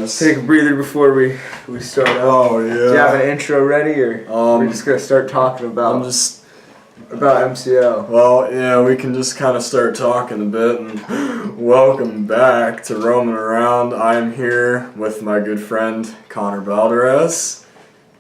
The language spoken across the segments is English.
Balderaz. Take a breather before we start out. Oh yeah. Do you have an intro ready, or we're just gonna start talking about MCL? Well, yeah, we can just kind of start talking a bit. And welcome back to Roaming Around. I'm here with my good friend Connor Balderaz.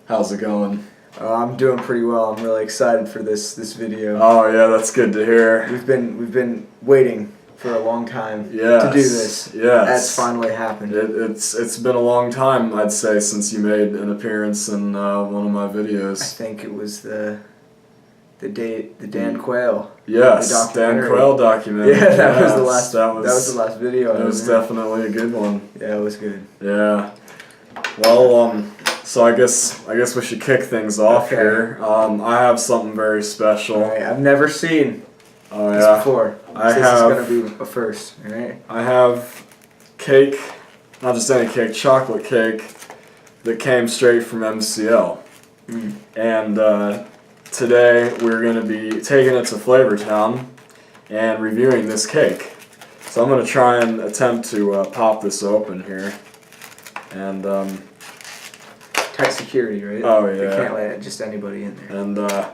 How's it going? I'm doing pretty well. I'm really excited for this video. Oh yeah, that's good to hear. We've been waiting for a long time to do this. Yes. That's finally happened. It's been a long time, I'd say, since you made an appearance in one of my videos. I think it was the Dan Quayle. Yes, Dan Quayle documentary. Yeah, that was the last video. That was definitely a good one. Yeah, it was good. Yeah. Well, so I guess we should kick things off here. I have something very special. All right, I've never seen this before. This is gonna be a first. All right. I have cake, not just any cake, chocolate cake that came straight from MCL, and today we're gonna be taking it to Flavortown and reviewing this cake. So I'm gonna try and attempt to pop this open here, and tight security, right? Oh yeah. You can't let just anybody in there. And the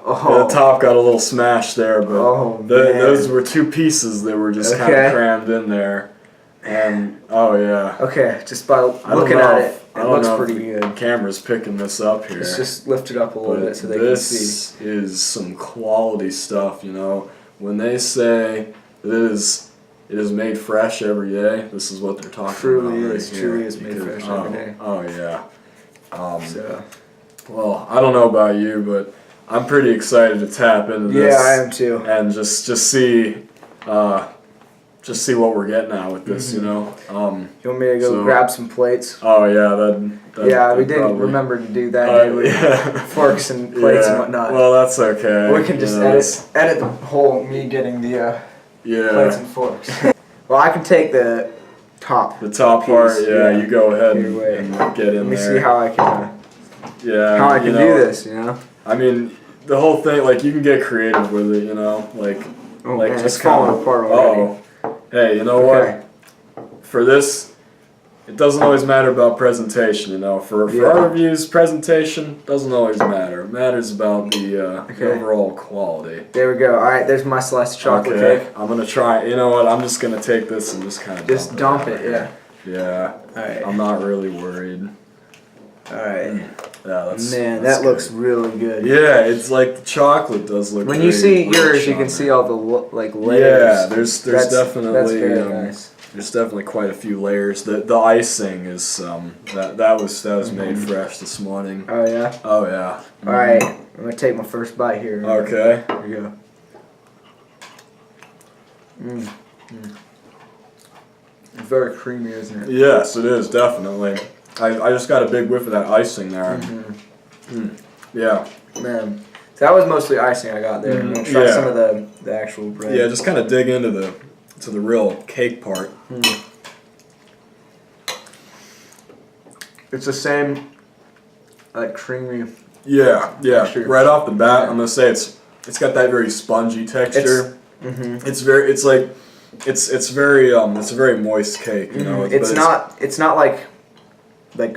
top got a little smashed there, but those were two pieces that were just kind of crammed in there. And oh yeah. Okay, just by looking at it, it looks pretty good. The camera's picking this up here. Let's just lift it up a little bit so they can see. This is some quality stuff, you know. When they say that it is made fresh every day, this is what they're talking about. Truly is made fresh every day. Oh yeah. Well, I don't know about you, but I'm pretty excited to tap into this. Yeah, I am too. And just see what we're getting at with this, you know. You want me to go grab some plates? Oh yeah, yeah, we didn't remember to do that, did we? Yeah. Forks and plates and whatnot. Well, that's okay. We can just edit the whole me getting the plates and forks. Well, I can take the top. The top part, you go ahead and get in there. Let me see how I can. How I can do this, you know. I mean, the whole thing, like, you can get creative with it, you know, like man, just it's falling apart already. Hey, you know what? For this, it doesn't always matter about presentation, you know. For our reviews, presentation doesn't always matter. It matters about the overall quality. There we go. All right, there's my slice of chocolate cake. I'm gonna try. You know what? I'm just gonna take this and just kind of dump it. Yeah. Yeah. All right. I'm not really worried. All right. Yeah, that looks really good. Yeah, it's like the chocolate does look. When you see yours, you can see all the layers. Yeah, there's definitely that's very nice. There's definitely quite a few layers. The icing is that was made fresh this morning. Oh yeah. Oh yeah. All right, I'm gonna take my first bite here. Okay. Here we go. It's very creamy, isn't it? Yes, it is definitely. I just got a big whiff of that icing there. Yeah. Man, so that was mostly icing I got there. I'm gonna try some of the actual bread. Yeah, just kind of dig into the real cake part. It's the same, like creamy. Yeah. Texture. Right off the bat, I'm gonna say it's got that very spongy texture. It's a very moist cake. You know, it's not like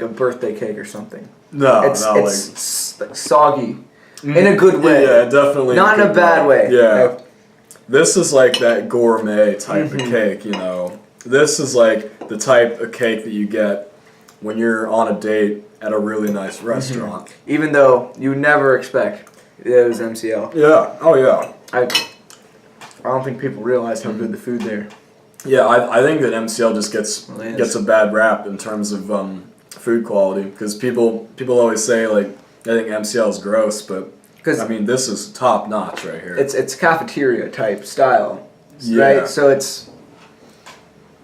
a birthday cake or something. No, it's like soggy in a good way. Yeah, definitely. Not in a bad way. Yeah. This is like that gourmet type of cake, you know. This is like the type of cake that you get when you're on a date at a really nice restaurant. Even though you would never expect it was MCL. Yeah. Oh yeah. I don't think people realize how good the food there. Yeah, I think that MCL just gets a bad rap in terms of food quality, because people always say, like, I think MCL is gross, but I mean, this is top notch right here. It's cafeteria type style, right? So it's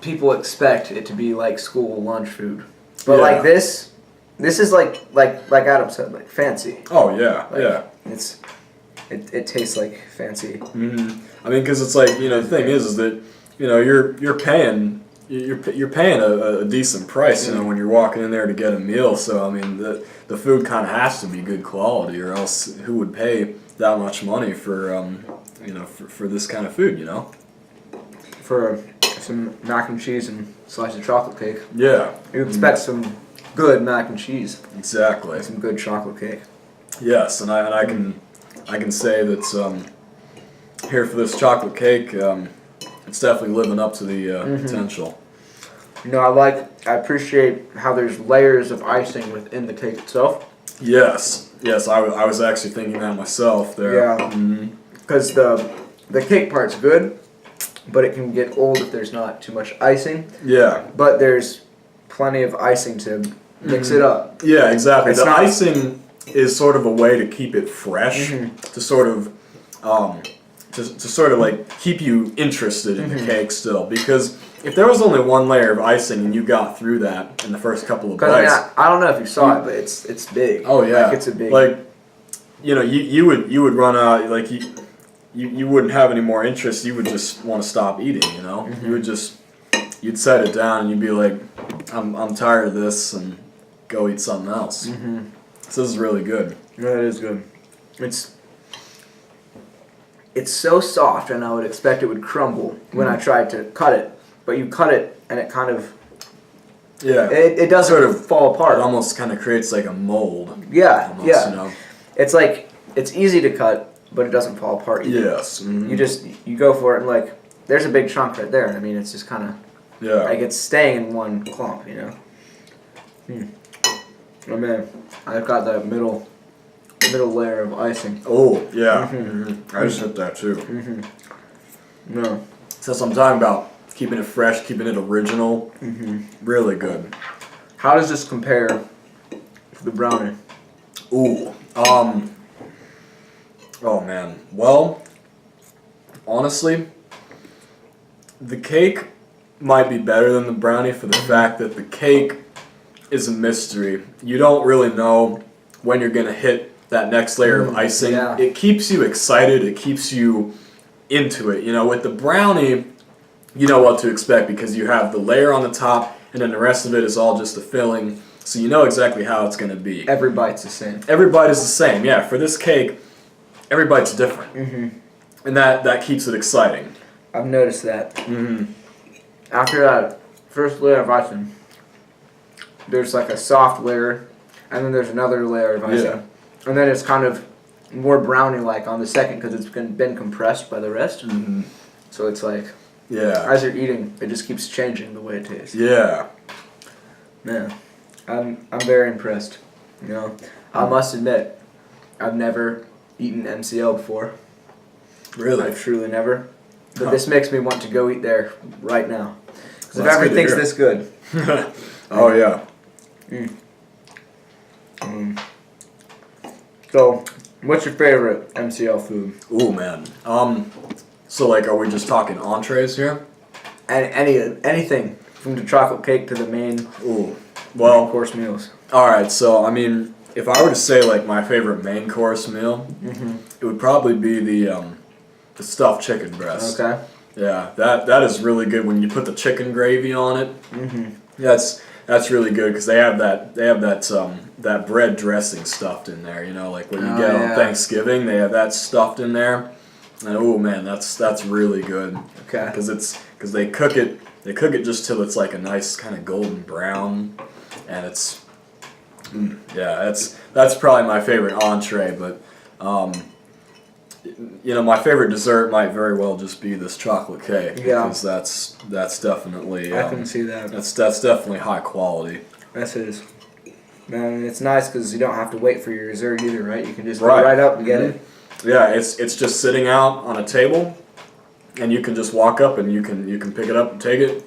people expect it to be like school lunch food, but like this is like Adam said, like fancy. Oh yeah, It tastes like fancy. I mean, because it's like, you know, the thing is that, you know, you're paying a decent price, you know, when you're walking in there to get a meal. So I mean, the food kind of has to be good quality, or else who would pay that much money for you know, for this kind of food, you know? For some mac and cheese and slice of chocolate cake. Yeah. You expect some good mac and cheese. Exactly. And some good chocolate cake. Yes, and I can say that here for this chocolate cake, it's definitely living up to the potential. You know, I appreciate how there's layers of icing within the cake itself. Yes, I was actually thinking that myself there. Yeah, because the cake part's good, but it can get old if there's not too much icing. Yeah. But there's plenty of icing to mix it up. Yeah, exactly. It's the not- icing is sort of a way to keep it fresh, to sort of to sort of like keep you interested in the cake still, because if there was only one layer of icing and you got through that in the first couple of bites, I don't know if you saw it, but it's big. oh yeah, like, it's a big. like, you know, you would run out, like you wouldn't have any more interest. You would just want to stop eating. You know, you would just you'd set it down and you'd be like, I'm tired of this, and go eat something else. So this is really good. Yeah, it is good. It's so soft, and I would expect it would crumble when I tried to cut it. But you cut it, and it kind of it doesn't sort of fall apart. It almost kind of creates like a mold. Yeah, Almost, yeah. You know? It's like it's easy to cut, but it doesn't fall apart either. Yes. You go for it, and like there's a big chunk right there. I mean, it's just kind of like it's staying in one clump, you know. Oh man, I've got that middle layer of icing. Oh yeah. I just hit that too. No. So that's what I'm talking about. Keeping it fresh, keeping it original. Really good. How does this compare to the brownie? Ooh. Oh man. Well, honestly, the cake might be better than the brownie for the fact that the cake is a mystery. You don't really know when you're gonna hit that next layer of icing. Yeah. It keeps you excited. It keeps you into it. You know, with the brownie, you know what to expect because you have the layer on the top, and then the rest of it is all just the filling. So you know exactly how it's gonna be. Every bite's the same. Every bite is the same. Yeah. For this cake, every bite's different, and that keeps it exciting. I've noticed that. After that first layer of icing, there's like a soft layer, and then there's another layer of icing. Yeah. And then it's kind of more brownie-like on the second because it's been compressed by the rest. So it's like, as you're eating, it just keeps changing the way it tastes. Yeah. Man, I'm very impressed. You know, I must admit, I've never eaten MCL before. Really? I've truly never. But this makes me want to go eat there right now. Because Well, if that's good to everything's hear. this good. Oh yeah. So, what's your favorite MCL food? Ooh man. So like, are we just talking entrees here? And anything from the chocolate cake to the main Ooh. Well, course meals. all right. So I mean, if I were to say like my favorite main course meal, it would probably be the stuffed chicken breast. Okay. Yeah, that is really good when you put the chicken gravy on it. That's really good because they have that bread dressing stuffed in there. You know, like what you get on Thanksgiving, they have that stuffed in there. And oh man, that's really good. Okay. Because they cook it just till it's like a nice kind of golden brown, and it's that's probably my favorite entree. But you know, my favorite dessert might very well just be this chocolate cake. Yeah. Because that's definitely I can see that. that's definitely high quality. This is. Man, it's nice because you don't have to wait for your dessert either, right? You can just go Right. right up and get it. Yeah, it's just sitting out on a table, and you can just walk up and you can pick it up and take it.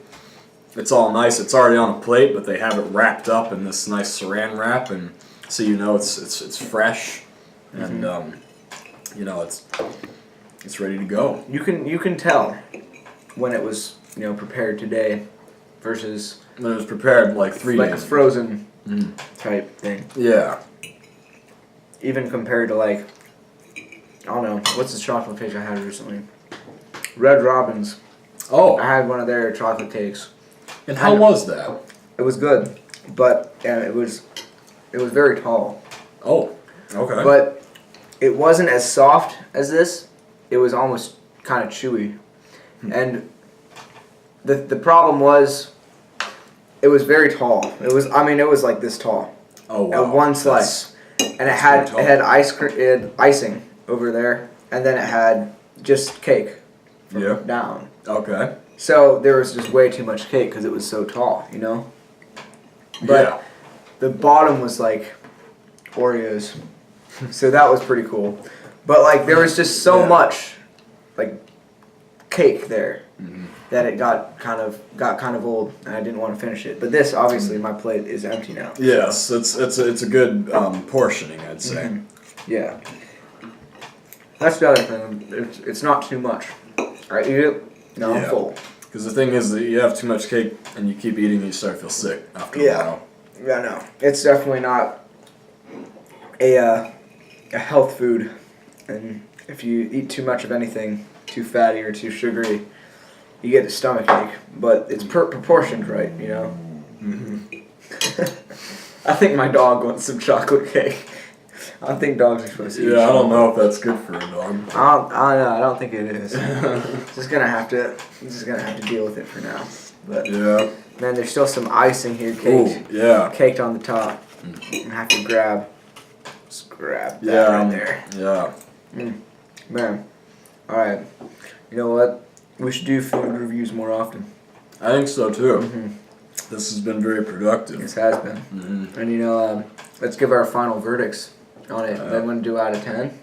It's all nice. It's already on a plate, but they have it wrapped up in this nice saran wrap, and so you know it's fresh, and you know it's ready to go. You can tell when it was prepared today versus And it was prepared like 3 like a days. frozen type thing. Yeah. Even compared to like, I don't know, what's the chocolate cake I had recently? Red Robin's. Oh. I had one of their chocolate cakes. And how was that? It was good, but it was very tall. Oh. Okay. But it wasn't as soft as this. It was almost kind of chewy, and the problem was, it was very tall. It was like this tall. Oh wow. At one slice, and it had icing over there, and then it had just cake from down. Okay. So there was just way too much cake because it was so tall, you know. But the bottom was like Oreos, so that was pretty cool. But like there was just so much like cake there that it got kind of old, and I didn't want to finish it. But this, obviously, my plate is empty now. Yes, it's a good portioning, I'd say. Yeah. That's the other thing. It's not too much. I eat it. Now I'm full. Because the thing is that you have too much cake and you keep eating, you start to feel sick after a while. Yeah, no. It's definitely not a health food. And if you eat too much of anything, too fatty or too sugary, you get a stomach ache. But it's proportioned right, you know. I think my dog wants some chocolate cake. I think dogs are supposed to eat chocolate. I don't know if that's good for a dog. I don't think it is. Just gonna have to deal with it for now. But man, there's still some icing here, caked on the top. I have to grab that right there. Yeah. Man, all right. You know what? We should do food reviews more often. I think so too. This has been very productive. This has been. And you know, let's give our final verdicts on it. Then we're gonna do out of 10.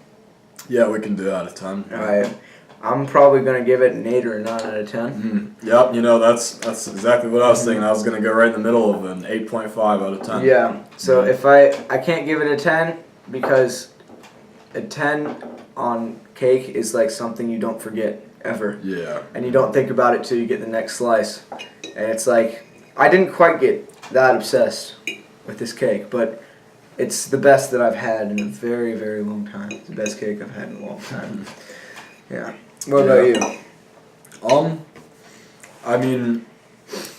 Yeah, we can do out of 10. All right. I'm probably gonna give it an 8 or a 9 out of 10. Yep. You know, that's exactly what I was thinking. I was gonna go right in the middle of an 8.5 out of 10. Yeah. So if I can't give it a 10 because a 10 on cake is like something you don't forget ever. Yeah. And you don't think about it till you get the next slice. And it's like, I didn't quite get that obsessed with this cake, but it's the best that I've had in a very, very long time. It's the best cake I've had in a long time. Yeah. What about you? I mean,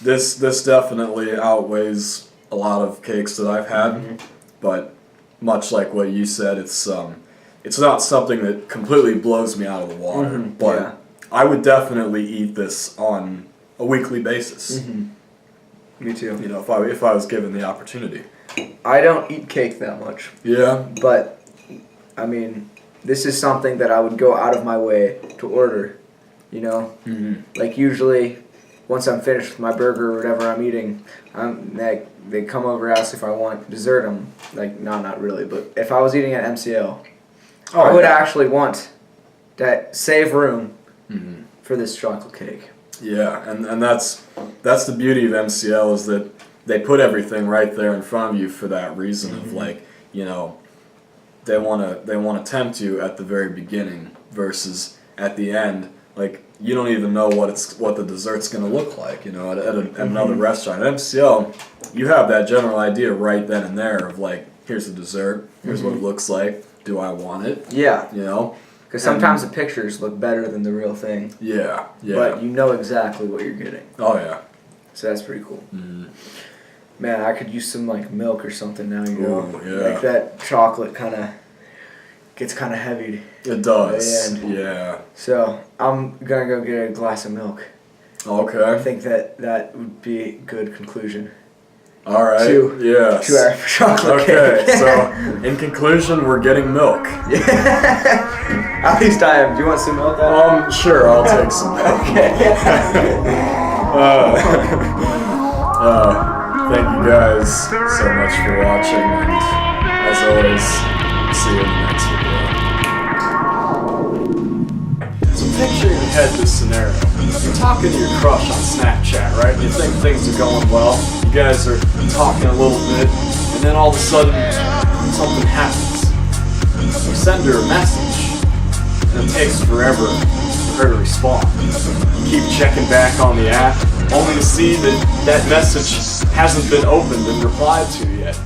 this definitely outweighs a lot of cakes that I've had, but much like what you said, it's not something that completely blows me out of the water, but I would definitely eat this on a weekly basis. Me too. You know, if I was given the opportunity. I don't eat cake that much. Yeah. But, I mean, this is something that I would go out of my way to order, you know? Like, usually, once I'm finished with my burger or whatever I'm eating, they come over, ask if I want dessert. I'm like, no, not really. But if I was eating at MCL, I would actually want to save room for this chocolate cake. Yeah, and that's the beauty of MCL is that they put everything right there in front of you for that reason of like, you know, they want to tempt you at the very beginning versus at the end. Like, you don't even know what the dessert's going to look like, you know, at another restaurant. At MCL, you have that general idea right then and there of like, here's the dessert, here's what it looks like, do I want it? Yeah. You know? Because sometimes the pictures look better than the real thing. Yeah. But you know exactly what you're getting. Oh, yeah. So that's pretty cool. Man, I could use some like milk or something now, you know? Ooh, yeah. Like that chocolate gets kind of heavy. It does. Yeah. So I'm going to go get a glass of milk. Okay. I think that would be a good conclusion. All right. To our chocolate cake. Okay, so in conclusion, we're getting milk. At least I am. Do you want some milk? Sure, I'll take some milk. Thank you guys so much for watching, and as always, see you in the next video. So picture in your head this scenario. You're talking to your crush on Snapchat, right? And you think things are going well. You guys are talking a little bit, and then all of a sudden, something happens. You send her a message, and it takes forever for her to respond. You keep checking back on the app, only to see that message hasn't been opened and replied to yet.